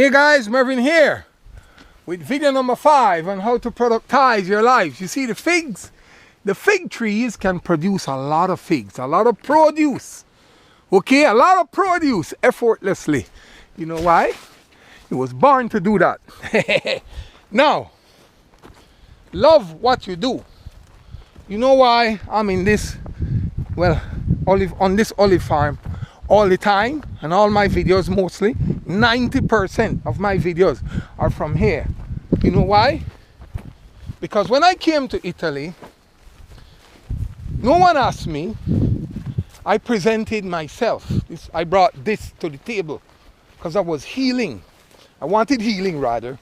Hey guys, Mervin here with video number 5 on how to productize your life. You see the figs? The fig trees can produce a lot of figs, a lot of produce. Okay, a lot of produce effortlessly. You know why? It was born to do that. Now, love what you do. You know why I'm in this, on this olive farm all the time, and all my videos, mostly 90% of my videos are from here. You know why? Because when I came to Italy, no one asked me. I presented myself. I brought this to the table because I was healing. I wanted healing rather.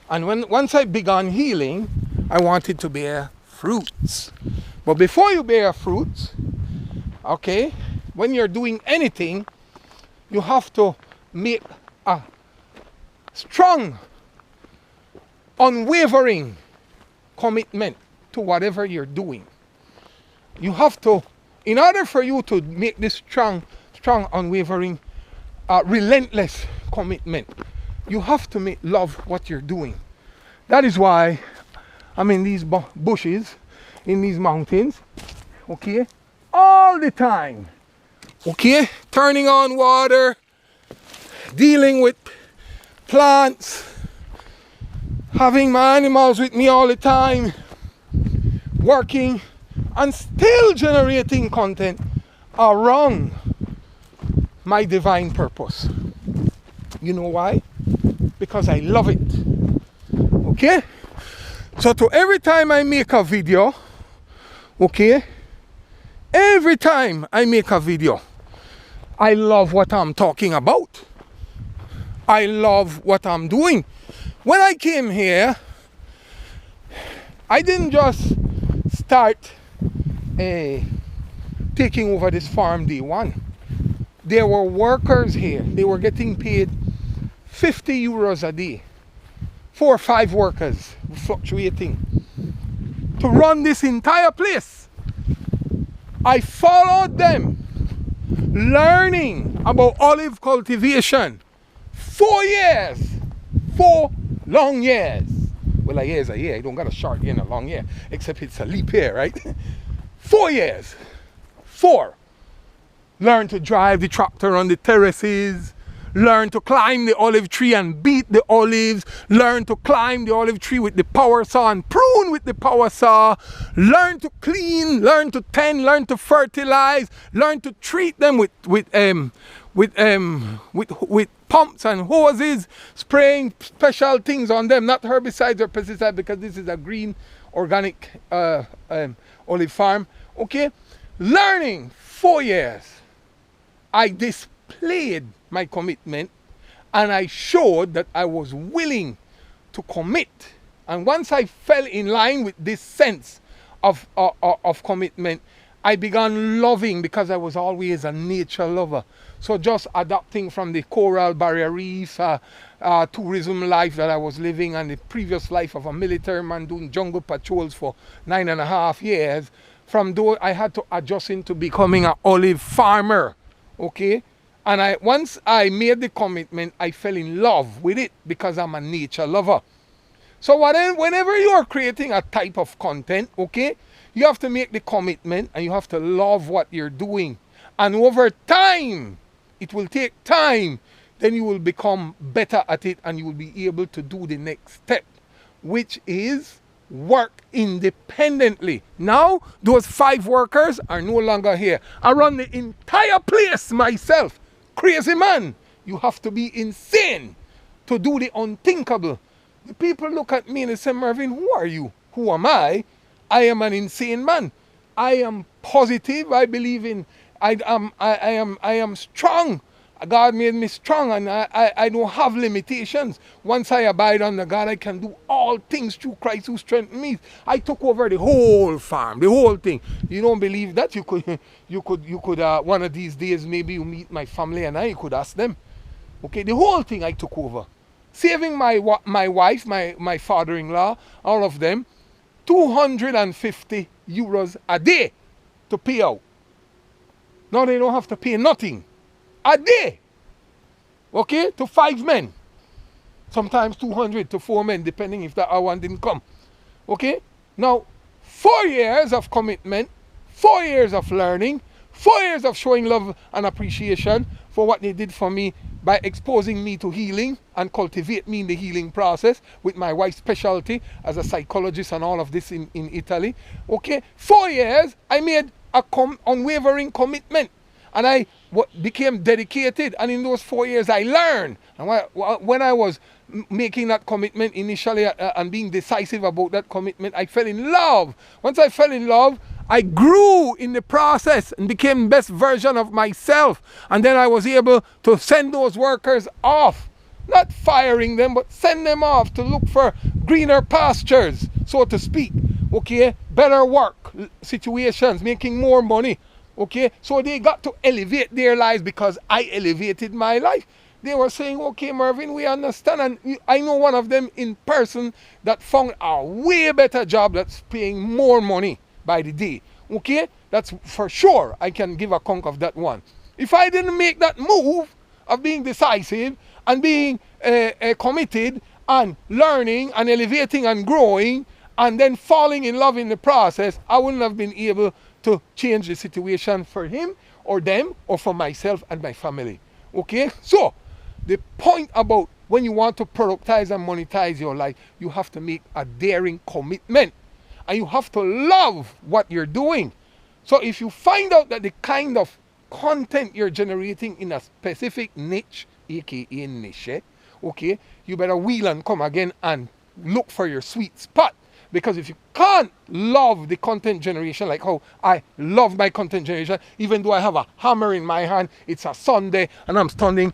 And once I began healing, I wanted to bear fruits. But before you bear fruits, okay, when you're doing anything, you have to make a strong, unwavering commitment to whatever you're doing. You have to, in order for you to make this strong, unwavering, relentless commitment, you have to love what you're doing. That is why I'm in these bushes, in these mountains, okay, all the time. Okay, turning on water, dealing with plants, having my animals with me all the time, working, and still generating content around my divine purpose. You know why? Because I love it. Okay? So every time I make a video, okay, every time I make a video, I love what I'm talking about. I love what I'm doing. When I came here, I didn't just start taking over this farm day one. There were workers here. They were getting paid 50 euros a day. 4 or 5 workers, fluctuating, to run this entire place. I followed them, learning about olive cultivation. 4 years. 4 long years. Well, a year is a year. I don't got a short year and a long year, except it's a leap year, right? 4 years. 4. Learn to drive the tractor on the terraces. Learn to climb the olive tree and beat the olives. Learn to climb the olive tree with the power saw and prune with the power saw. Learn to clean, learn to tend, learn to fertilize, learn to treat them with pumps and hoses, spraying special things on them, not herbicides or pesticides, because this is a green organic olive farm. Okay, learning 4 years. I displayed my commitment, and I showed that I was willing to commit. And once I fell in line with this sense of commitment, I began loving, because I was always a nature lover. So just adapting from the coral barrier reef, tourism life that I was living, and the previous life of a military man doing jungle patrols for 9.5 years, from though I had to adjust into becoming an olive farmer. Okay, and once I made the commitment, I fell in love with it because I'm a nature lover. So whenever you are creating a type of content, okay, you have to make the commitment and you have to love what you're doing. And over time, it will take time, then you will become better at it and you will be able to do the next step, which is work independently. Now, those 5 workers are no longer here. I run the entire place myself. Crazy man. You have to be insane to do the unthinkable. The people look at me and they say, Mervin, who are you? Who am I? I am an insane man. I am positive. I believe in, I am strong. God made me strong, and I don't have limitations. Once I abide under God, I can do all things through Christ who strengthens me. I took over the whole farm, the whole thing. You don't believe that? You could one of these days, maybe you meet my family and you could ask them. Okay, the whole thing I took over. Saving my wife, my father-in-law, all of them, 250 euros a day to pay out. Now they don't have to pay nothing. A day. Okay, to 5 men. sometimes 200 to 4 men, depending if that one didn't come. Okay? Now, 4 years of commitment, 4 years of learning, 4 years of showing love and appreciation for what they did for me by exposing me to healing and cultivate me in the healing process with my wife's specialty as a psychologist and all of this in Italy. Okay? 4 years, I made a unwavering commitment. And I became dedicated. And in those 4 years, I learned. And when I was making that commitment initially and being decisive about that commitment, I fell in love. Once I fell in love, I grew in the process and became the best version of myself. And then I was able to send those workers off. Not firing them, but send them off to look for greener pastures, so to speak. Okay? Better work situations, making more money. Okay? So they got to elevate their lives because I elevated my life. They were saying, okay, Mervin, we understand. And I know one of them in person that found a way better job that's paying more money by the day. Okay? That's for sure. I can give a conk of that one. If I didn't make that move of being decisive and being committed and learning and elevating and growing and then falling in love in the process, I wouldn't have been able to change the situation for him or them or for myself and my family. Okay? So, the point about when you want to productize and monetize your life, you have to make a daring commitment. And you have to love what you're doing. So if you find out that the kind of content you're generating in a specific niche, aka niche, okay, you better wheel and come again and look for your sweet spot. Because if you can't love the content generation like how I love my content generation, even though I have a hammer in my hand, it's a Sunday and I'm standing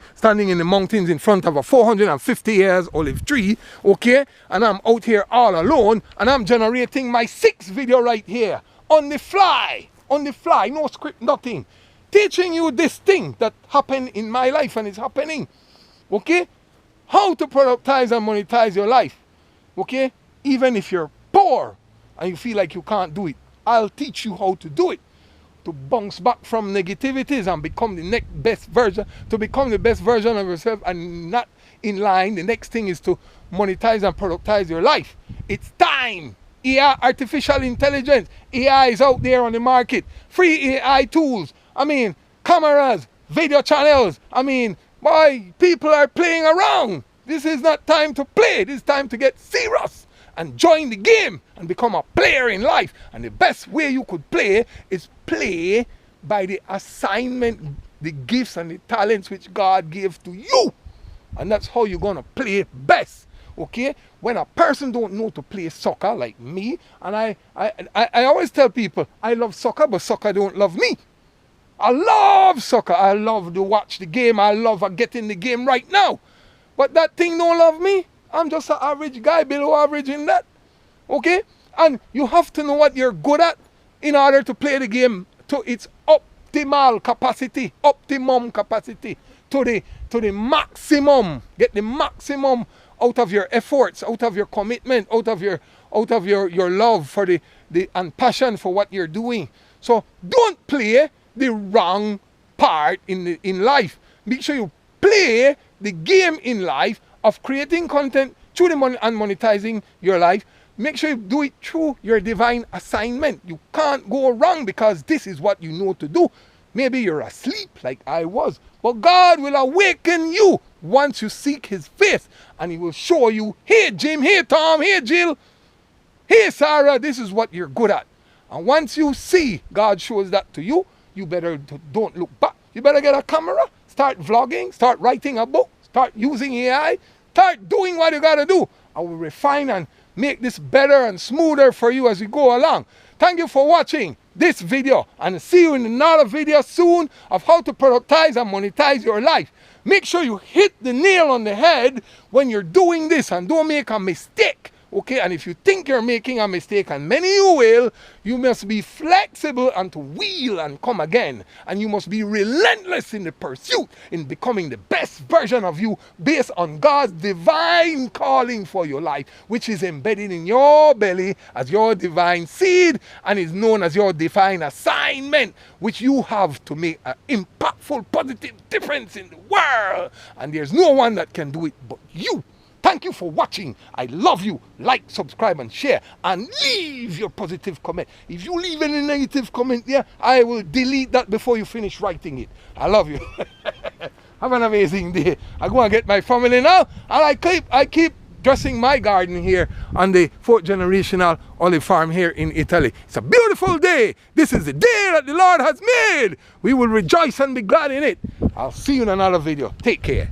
in the mountains in front of a 450 years olive tree, okay, and I'm out here all alone and I'm generating my 6th video right here on the fly, no script, nothing, teaching you this thing that happened in my life and it's happening, okay, how to productize and monetize your life, okay, even if you're poor and you feel like you can't do it, I'll teach you how to do it, to bounce back from negativities and become the next best version, to become the best version of yourself and not in line. The next thing is to monetize and productize your life. It's time. AI, artificial intelligence, AI is out there on the market. Free AI tools, I mean, cameras, video channels, I mean, boy, people are playing around. This is not time to play, this is time to get serious and join the game and become a player in life. And the best way you could play is play by the assignment, the gifts and the talents which God gave to you. And that's how you're going to play best. Okay? When a person don't know to play soccer like me, and I always tell people, I love soccer, but soccer don't love me. I love soccer. I love to watch the game. I love to get in the game right now. But that thing don't love me. I'm just an average guy, below average in that. Okay? And you have to know what you're good at in order to play the game to its optimal capacity, optimum capacity, to the maximum. Get the maximum out of your efforts, out of your commitment, out of your love for the and passion for what you're doing. So don't play the wrong part in life. Make sure you play the game in life of creating content through the money and monetizing your life. Make sure you do it through your divine assignment. You can't go wrong because this is what you know to do. Maybe you're asleep like I was, but God will awaken you once you seek his face and he will show you, hey Jim, hey Tom, hey Jill, hey Sarah, this is what you're good at. And once you see God shows that to you, you better don't look back. You better get a camera, start vlogging, start writing a book, start using AI, start doing what you gotta do. I will refine and make this better and smoother for you as we go along. Thank you for watching this video and see you in another video soon of how to productize and monetize your life. Make sure you hit the nail on the head when you're doing this and don't make a mistake. Okay, and if you think you're making a mistake, and many you will, you must be flexible and to wheel and come again. And you must be relentless in the pursuit in becoming the best version of you based on God's divine calling for your life, which is embedded in your belly as your divine seed and is known as your divine assignment, which you have to make an impactful, positive difference in the world. And there's no one that can do it but you. Thank you for watching. I love you. Like, subscribe, and share. And leave your positive comment. If you leave any negative comment there, I will delete that before you finish writing it. I love you. Have an amazing day. I go and get my family now. And I keep dressing my garden here on the 4th generational olive farm here in Italy. It's a beautiful day. This is the day that the Lord has made. We will rejoice and be glad in it. I'll see you in another video. Take care.